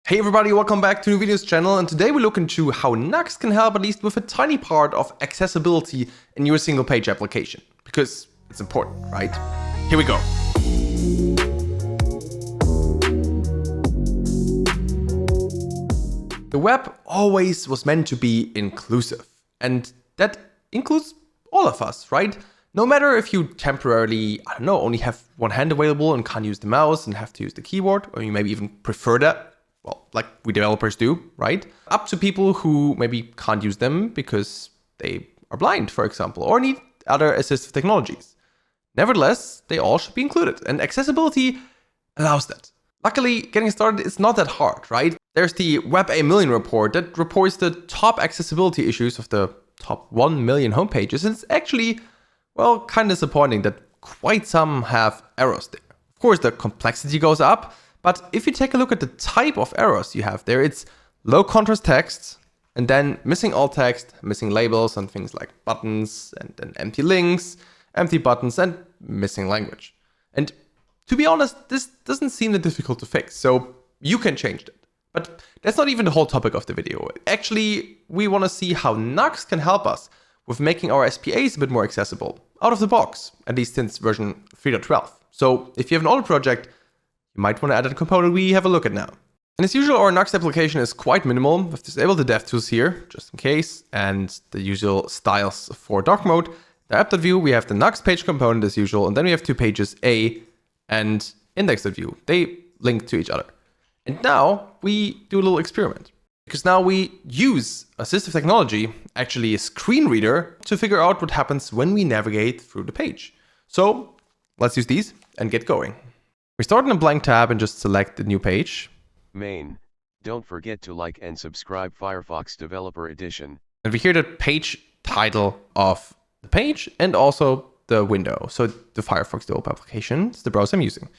Hey everybody, welcome back to New Videos channel, and today we look into how Nuxt can help at least with a tiny part of accessibility in your single page application. Because it's important, right? Here we go. The web always was meant to be inclusive, and that includes all of us, right? No matter if you temporarily, only have one hand available and can't use the mouse and have to use the keyboard, or you maybe even prefer that. Well, like we developers do, right? Up to people who maybe can't use them because they are blind, for example, or need other assistive technologies. Nevertheless, they all should be included, and accessibility allows that. Luckily, getting started is not that hard, right? There's the Web A Million report that reports the top accessibility issues of the top 1 million homepages, and it's actually, well, kind of disappointing that quite some have errors there. Of course, the complexity goes up, but if you take a look at the type of errors you have there, it's low contrast text, and then missing alt text, missing labels and things like buttons, and then empty links, empty buttons, and missing language. And to be honest, this doesn't seem that difficult to fix, so you can change that. But that's not even the whole topic of the video. Actually, we want to see how Nuxt can help us with making our SPAs a bit more accessible, out of the box, at least since version 3.12. So if you have an older project, you might want to add a component we have a look at now. And as usual, our Nuxt application is quite minimal. We've disabled the DevTools here, just in case, and the usual styles for dark mode. The app.view, we have the Nuxt page component as usual, and then we have two pages, A and index.view. They link to each other. And now we do a little experiment. Because now we use assistive technology, actually a screen reader, to figure out what happens when we navigate through the page. So let's use these and get going. We start in a blank tab and just select the new page. Main. Don't forget to like and subscribe Firefox Developer Edition. And we hear the page title of the page and also the window. So the Firefox Developer application is the browser I'm using.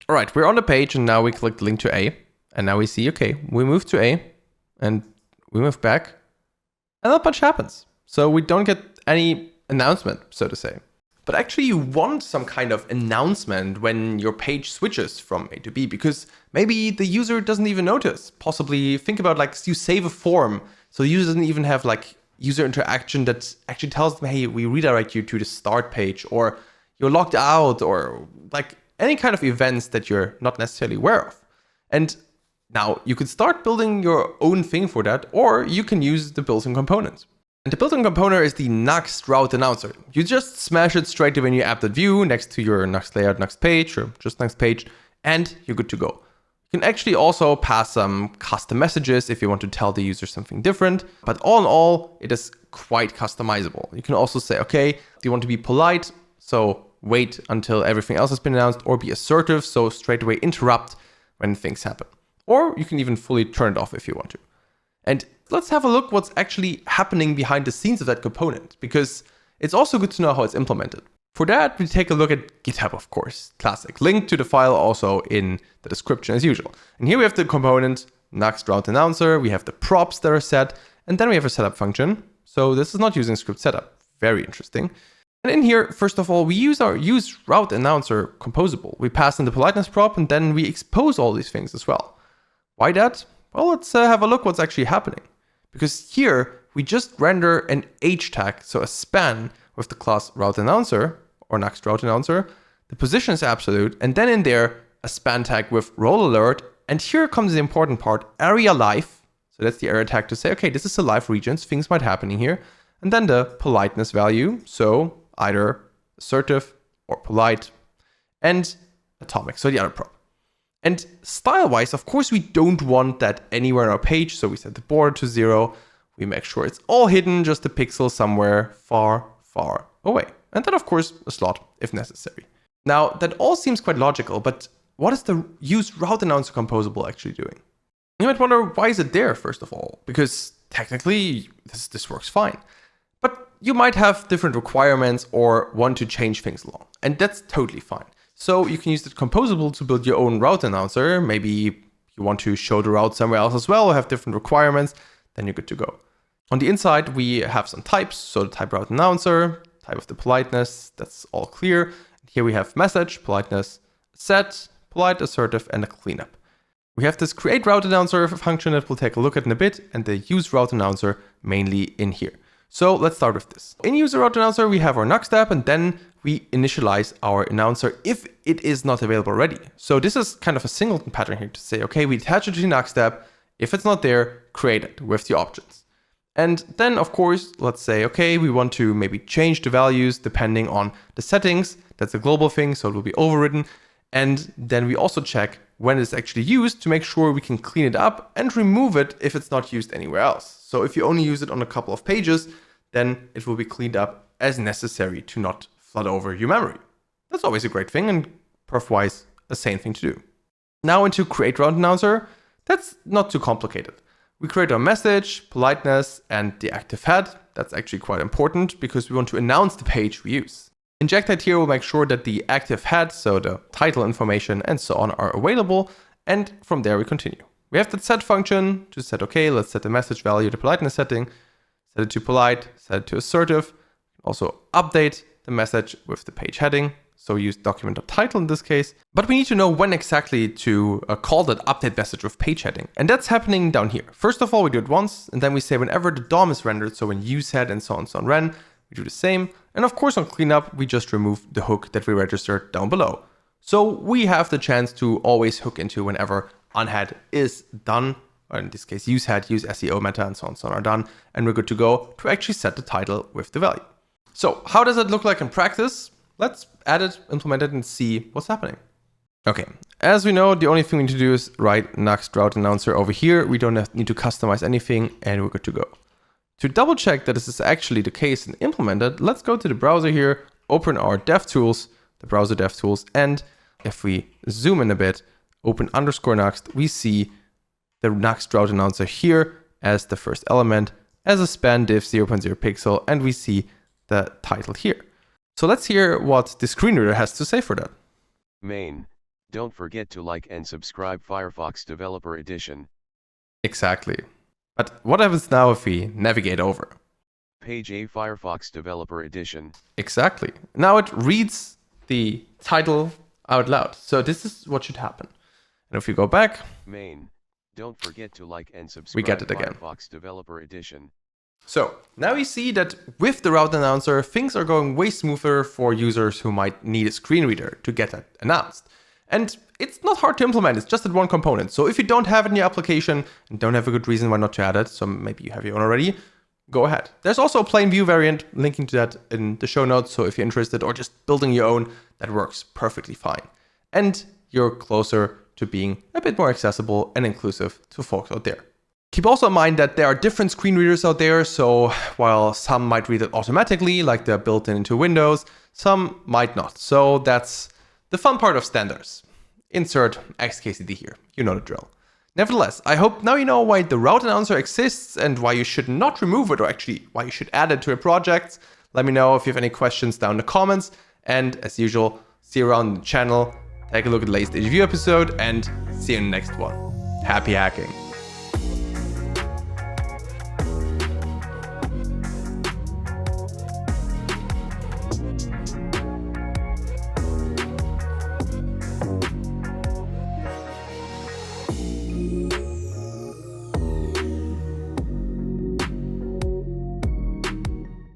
All right, we're on the page and now we click the link to A. And now we see, okay, we move to A and we move back and not much happens. So we don't get any announcement, so to say. But actually you want some kind of announcement when your page switches from A to B, because maybe the user doesn't even notice. Possibly think about like you save a form, so the user doesn't even have like user interaction that actually tells them, hey, we redirect you to the start page, or you're logged out, or like any kind of events that you're not necessarily aware of. And now you could start building your own thing for that, or you can use the built-in component. And the built-in component is the Nuxt route announcer. You just smash it straight away in your app.view next to your Nuxt layout Nuxt page, or just Nuxt page, and you're good to go. You can actually also pass some custom messages if you want to tell the user something different. But all in all, it is quite customizable. You can also say, okay, do you want to be polite? So wait until everything else has been announced, or be assertive, so straight away interrupt when things happen. Or you can even fully turn it off if you want to. And let's have a look what's actually happening behind the scenes of that component, because it's also good to know how it's implemented. For that, we take a look at GitHub, of course, classic. Link to the file also in the description as usual. And here we have the component Nuxt route announcer, we have the props that are set, and then we have a setup function. So this is not using script setup, very interesting. And in here, first of all, we use our use route announcer composable. We pass in the politeness prop, and then we expose all these things as well. Why that? Well, let's have a look what's actually happening. Because here, we just render an H tag, so a span with the class route announcer, or Nuxt route announcer. The position is absolute, and then in there, a span tag with role alert. And here comes the important part, area live. So that's the area tag to say, okay, this is a live region, so things might happen in here. And then the politeness value, so either assertive or polite, and atomic, so the other prop. And style-wise, of course, we don't want that anywhere on our page, so we set the border to 0. We make sure it's all hidden, just a pixel somewhere far, far away. And then, of course, a slot if necessary. Now, that all seems quite logical, but what is the use route announcer composable actually doing? You might wonder, why is it there, first of all? Because technically, this works fine. But you might have different requirements or want to change things along, and that's totally fine. So you can use the composable to build your own route announcer. Maybe you want to show the route somewhere else as well, or have different requirements, then you're good to go. On the inside, we have some types. So the type route announcer, type of the politeness, that's all clear. Here we have message, politeness, set, polite, assertive, and a cleanup. We have this create route announcer function that we'll take a look at in a bit, and the use route announcer mainly in here. So let's start with this. In user route announcer, we have our Nuxt app, and then we initialize our announcer if it is not available already. So this is kind of a singleton pattern here to say, okay, we attach it to the Nuxt app. If it's not there, create it with the options. And then, of course, let's say, okay, we want to maybe change the values depending on the settings. That's a global thing, so it will be overridden. And then we also check when it's actually used to make sure we can clean it up and remove it if it's not used anywhere else. So if you only use it on a couple of pages, then it will be cleaned up as necessary to not flood over your memory. That's always a great thing and perf-wise a sane thing to do. Now into create route announcer, that's not too complicated. We create our message, politeness, and the active head. That's actually quite important because we want to announce the page we use. Inject that here will make sure that the active head, so the title information and so on, are available, and from there we continue. We have that set function to set, okay, let's set the message value, the politeness setting, set it to polite, set it to assertive, also update the message with the page heading, so use document.title in this case. But we need to know when exactly to call that update message with page heading, and that's happening down here. First of all, we do it once, and then we say whenever the DOM is rendered, so when usehead and so on ren, we do the same. And of course on cleanup, we just remove the hook that we registered down below. So we have the chance to always hook into whenever onHead is done, or in this case usehead, use SEO meta and so on are done, and we're good to go to actually set the title with the value. So how does it look like in practice? Let's add it, implement it, and see what's happening. Okay, as we know, the only thing we need to do is write Nuxt route announcer over here. We don't need to customize anything, and we're good to go. To double check that this is actually the case and implemented, let's go to the browser here, open our DevTools, the browser DevTools, and if we zoom in a bit, open _Nuxt, we see the Nuxt route announcer here as the first element, as a span div 0.0 pixel, and we see the title here. So let's hear what the screen reader has to say for that. Main, don't forget to like and subscribe Firefox Developer Edition. Exactly. But what happens now if we navigate over? Page A Firefox Developer Edition. Exactly. Now it reads the title out loud. So this is what should happen. And if we go back, Main, don't forget to like and subscribe we get it again. Firefox Developer Edition. So now we see that with the route announcer, things are going way smoother for users who might need a screen reader to get that announced. And it's not hard to implement, it's just that one component. So if you don't have it in your application and don't have a good reason why not to add it, so maybe you have your own already, go ahead. There's also a plain view variant linking to that in the show notes, so if you're interested or just building your own, that works perfectly fine. And you're closer to being a bit more accessible and inclusive to folks out there. Keep also in mind that there are different screen readers out there, so while some might read it automatically, like they're built into Windows, some might not. So that's the fun part of standards. Insert XKCD here, you know the drill. Nevertheless, I hope now you know why the route announcer exists and why you should not remove it, or actually why you should add it to your projects. Let me know if you have any questions down in the comments, and as usual, see you around the channel, take a look at the latest HView episode, and see you in the next one. Happy hacking!